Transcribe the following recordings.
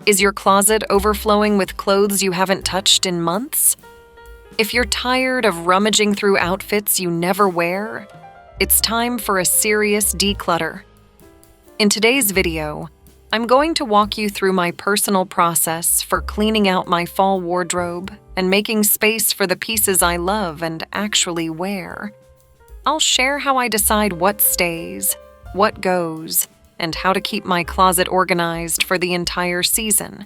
Is your closet overflowing with clothes you haven't touched in months? If you're tired of rummaging through outfits you never wear, it's time for a serious declutter. In today's video, I'm going to walk you through my personal process for cleaning out my fall wardrobe and making space for the pieces I love and actually wear. I'll share how I decide what stays, what goes, and how to keep my closet organized for the entire season.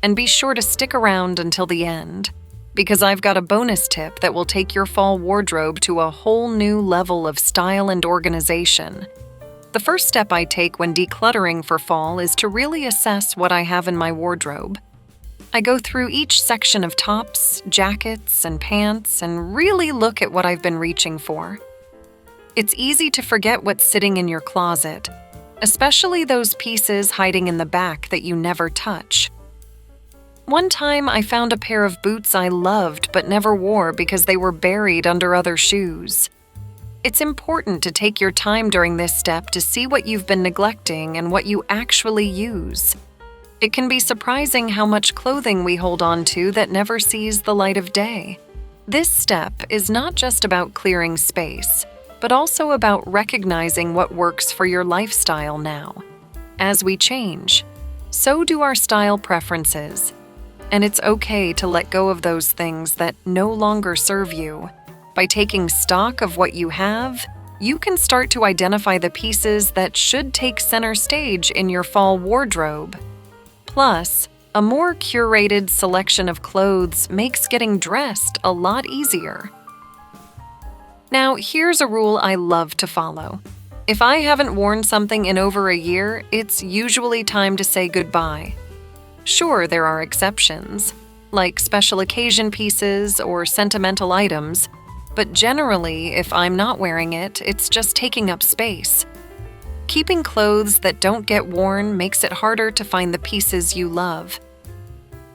And be sure to stick around until the end, because I've got a bonus tip that will take your fall wardrobe to a whole new level of style and organization. The first step I take when decluttering for fall is to really assess what I have in my wardrobe. I go through each section of tops, jackets, and pants and really look at what I've been reaching for. It's easy to forget what's sitting in your closet, especially those pieces hiding in the back that you never touch. One time I found a pair of boots I loved but never wore because they were buried under other shoes. It's important to take your time during this step to see what you've been neglecting and what you actually use. It can be surprising how much clothing we hold on to that never sees the light of day. This step is not just about clearing space, but also about recognizing what works for your lifestyle now. As we change, so do our style preferences, and it's okay to let go of those things that no longer serve you. By taking stock of what you have, you can start to identify the pieces that should take center stage in your fall wardrobe. Plus, a more curated selection of clothes makes getting dressed a lot easier. Now, here's a rule I love to follow. If I haven't worn something in over a year, it's usually time to say goodbye. Sure, there are exceptions, like special occasion pieces or sentimental items, but generally, if I'm not wearing it, it's just taking up space. Keeping clothes that don't get worn makes it harder to find the pieces you love.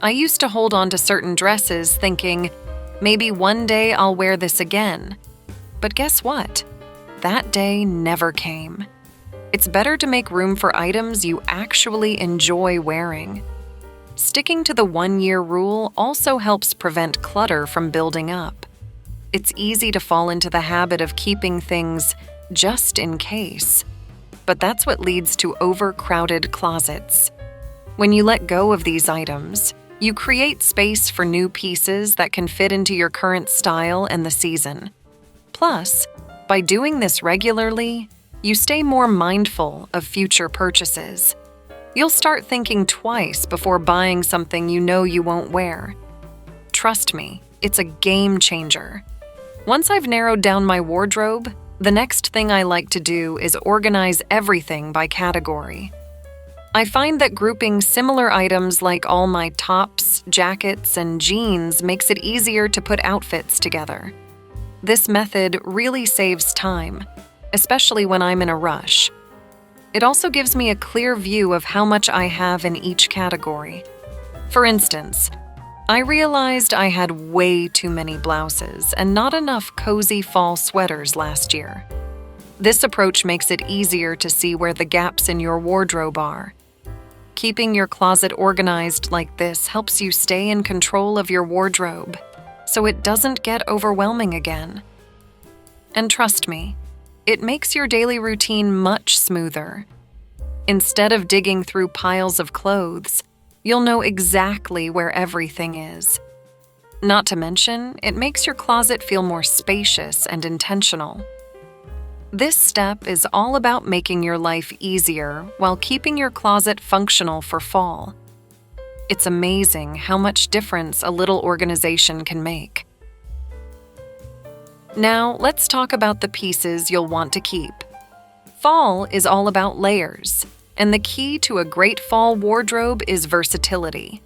I used to hold on to certain dresses thinking, maybe one day I'll wear this again. But guess what? That day never came. It's better to make room for items you actually enjoy wearing. Sticking to the OneYear Rule also helps prevent clutter from building up. It's easy to fall into the habit of keeping things just in case, but that's what leads to overcrowded closets. When you let go of these items, you create space for new pieces that can fit into your current style and the season. Plus, by doing this regularly, you stay more mindful of future purchases. You'll start thinking twice before buying something you know you won't wear. Trust me, it's a game changer. Once I've narrowed down my wardrobe, the next thing I like to do is organize everything by category. I find that grouping similar items like all my tops, jackets, and jeans makes it easier to put outfits together. This method really saves time, especially when I'm in a rush. It also gives me a clear view of how much I have in each category. For instance, I realized I had way too many blouses and not enough cozy fall sweaters last year. This approach makes it easier to see where the gaps in your wardrobe are. Keeping your closet organized like this helps you stay in control of your wardrobe, so it doesn't get overwhelming again. And trust me, it makes your daily routine much smoother. Instead of digging through piles of clothes, you'll know exactly where everything is. Not to mention, it makes your closet feel more spacious and intentional. This step is all about making your life easier while keeping your closet functional for fall. It's amazing how much difference a little organization can make. Now, let's talk about the pieces you'll want to keep. Fall is all about layers, and the key to a great fall wardrobe is versatility.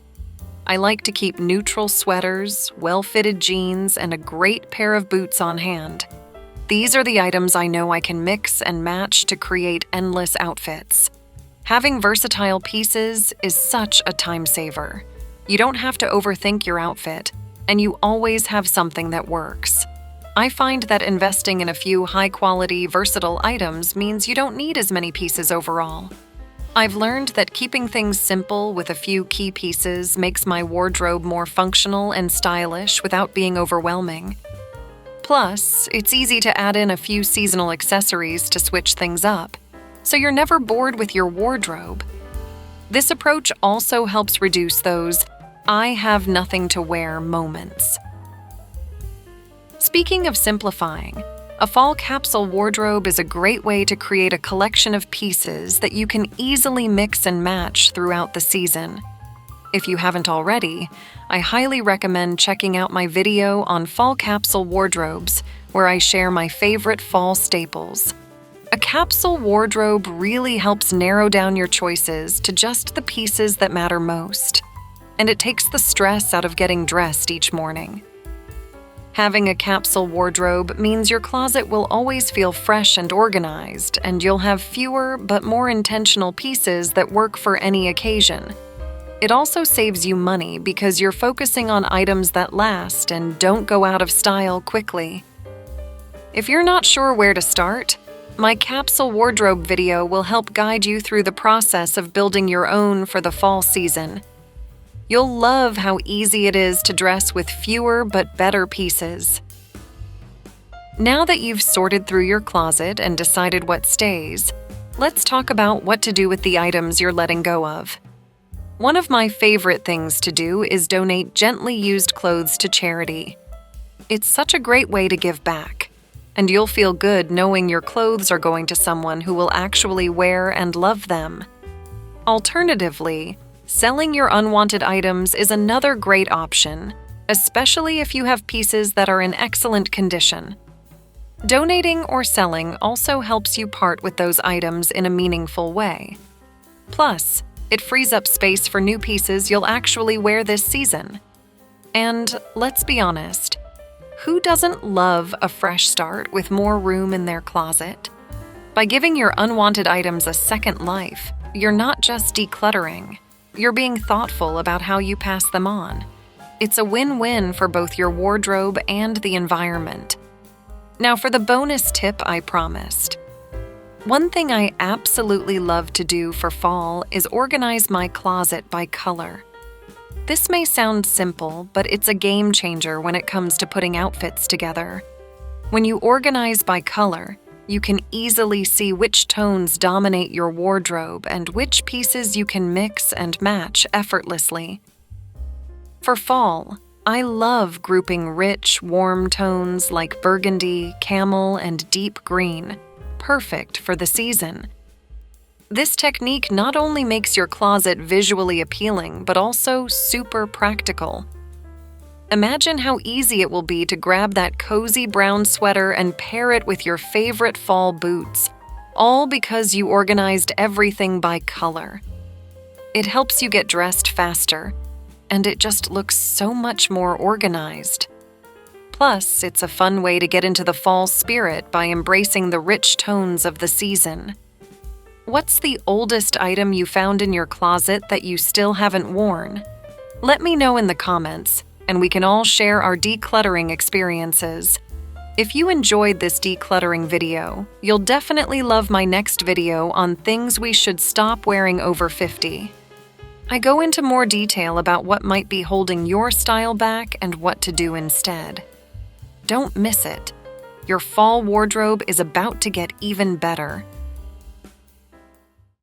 I like to keep neutral sweaters, well-fitted jeans, and a great pair of boots on hand. These are the items I know I can mix and match to create endless outfits. Having versatile pieces is such a time saver. You don't have to overthink your outfit, and you always have something that works. I find that investing in a few high-quality, versatile items means you don't need as many pieces overall. I've learned that keeping things simple with a few key pieces makes my wardrobe more functional and stylish without being overwhelming. Plus, it's easy to add in a few seasonal accessories to switch things up, so you're never bored with your wardrobe. This approach also helps reduce those "I have nothing to wear" moments. Speaking of simplifying, a fall capsule wardrobe is a great way to create a collection of pieces that you can easily mix and match throughout the season. If you haven't already, I highly recommend checking out my video on fall capsule wardrobes, where I share my favorite fall staples. A capsule wardrobe really helps narrow down your choices to just the pieces that matter most, and it takes the stress out of getting dressed each morning. Having a capsule wardrobe means your closet will always feel fresh and organized, and you'll have fewer but more intentional pieces that work for any occasion. It also saves you money because you're focusing on items that last and don't go out of style quickly. If you're not sure where to start, my capsule wardrobe video will help guide you through the process of building your own for the fall season. You'll love how easy it is to dress with fewer but better pieces. Now that you've sorted through your closet and decided what stays, let's talk about what to do with the items you're letting go of. One of my favorite things to do is donate gently used clothes to charity. It's such a great way to give back, and you'll feel good knowing your clothes are going to someone who will actually wear and love them. Alternatively, selling your unwanted items is another great option, especially if you have pieces that are in excellent condition. Donating or selling also helps you part with those items in a meaningful way. Plus, it frees up space for new pieces you'll actually wear this season. And let's be honest, who doesn't love a fresh start with more room in their closet? By giving your unwanted items a second life, you're not just decluttering. You're being thoughtful about how you pass them on. It's a win-win for both your wardrobe and the environment. Now for the bonus tip I promised. One thing I absolutely love to do for fall is organize my closet by color. This may sound simple, but it's a game changer when it comes to putting outfits together. When you organize by color, you can easily see which tones dominate your wardrobe and which pieces you can mix and match effortlessly. For fall, I love grouping rich, warm tones like burgundy, camel, and deep green, perfect for the season. This technique not only makes your closet visually appealing, but also super practical. Imagine how easy it will be to grab that cozy brown sweater and pair it with your favorite fall boots, all because you organized everything by color. It helps you get dressed faster, and it just looks so much more organized. Plus, it's a fun way to get into the fall spirit by embracing the rich tones of the season. What's the oldest item you found in your closet that you still haven't worn? Let me know in the comments, and we can all share our decluttering experiences. If you enjoyed this decluttering video, you'll definitely love my next video on things we should stop wearing over 50. I go into more detail about what might be holding your style back and what to do instead. Don't miss it. Your fall wardrobe is about to get even better.